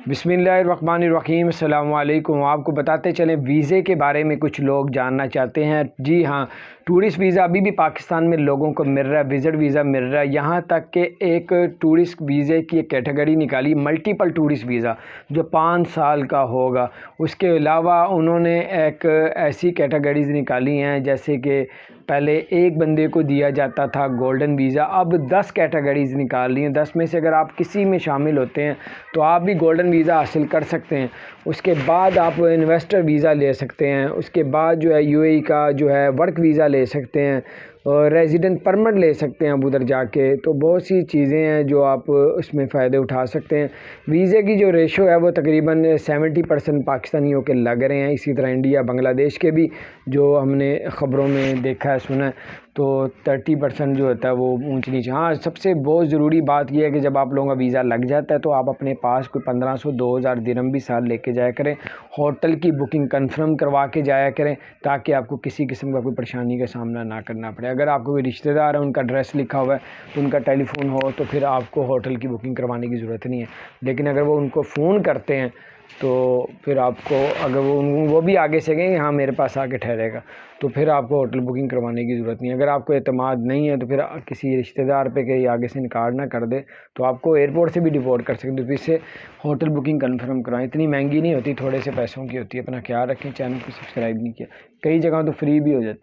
बिस्मिल्लाहिर्रहमानिर्रहीम, अस्सलाम वालेकुम। आपको बताते चलें वीज़े के बारे में कुछ लोग जानना चाहते हैं। जी हाँ, टूरिस्ट वीज़ा अभी भी पाकिस्तान में लोगों को मिल रहा है, विज़िट वीज़ा मिल रहा है। यहाँ तक कि एक टूरिस्ट वीज़े की एक कैटेगरी निकाली, मल्टीपल टूरिस्ट वीज़ा, जो 5 साल का होगा। उसके अलावा उन्होंने एक ऐसी कैटेगरीज़ निकाली हैं जैसे कि पहले एक बंदे को दिया जाता था गोल्डन वीज़ा, अब 10 कैटेगरीज़ निकाल ली हैं। 10 में से अगर आप किसी में शामिल होते हैं तो आप भी गोल्डन वीज़ा हासिल कर सकते हैं। उसके बाद आप इन्वेस्टर वीज़ा ले सकते हैं। उसके बाद जो है यूएई का जो है वर्क वीज़ा ले सकते हैं और रेजिडेंट परमिट ले सकते हैं अब उधर जाके। तो बहुत सी चीज़ें हैं जो आप उसमें फ़ायदे उठा सकते हैं। वीज़े की जो रेशो है वो तकरीबन 70% पाकिस्तानियों के लग रहे हैं। इसी तरह इंडिया, बांग्लादेश के भी जो हमने ख़बरों में देखा है, सुना है, तो 30% जो होता है वो ऊंच नीचे। हाँ, सबसे बहुत ज़रूरी बात यह है कि जब आप लोगों का वीज़ा लग जाता है तो आप अपने पास कोई 1500-2000 दिरहम भी साथ लेके जाया करें। होटल की बुकिंग कंफर्म करवा के जाया करें ताकि आपको किसी किस्म का कोई परेशानी का सामना ना करना पड़े। अगर आपको कोई रिश्तेदार है, उनका एड्रेस लिखा हुआ है, तो उनका टेलीफोन हो, तो फिर आपको होटल की बुकिंग करवाने की ज़रूरत नहीं है। लेकिन अगर वो उनको फ़ोन करते हैं तो फिर आपको, अगर वो भी आगे से कहेंगे हाँ मेरे पास आके ठहरेगा, तो फिर आपको होटल बुकिंग करवाने की ज़रूरत नहीं है। अगर आपको एतमाद नहीं है तो फिर किसी रिश्तेदार पे कहीं आगे से इनकार ना कर दे तो आपको एयरपोर्ट से भी डिपोर्ट कर सकते हैं। तो इससे होटल बुकिंग कंफर्म करवाएं। इतनी महंगी नहीं होती, थोड़े से पैसों की होती है। अपना ख्याल रखें। चैनल को सब्सक्राइब नहीं किया, कई जगह तो फ्री भी हो जाती है।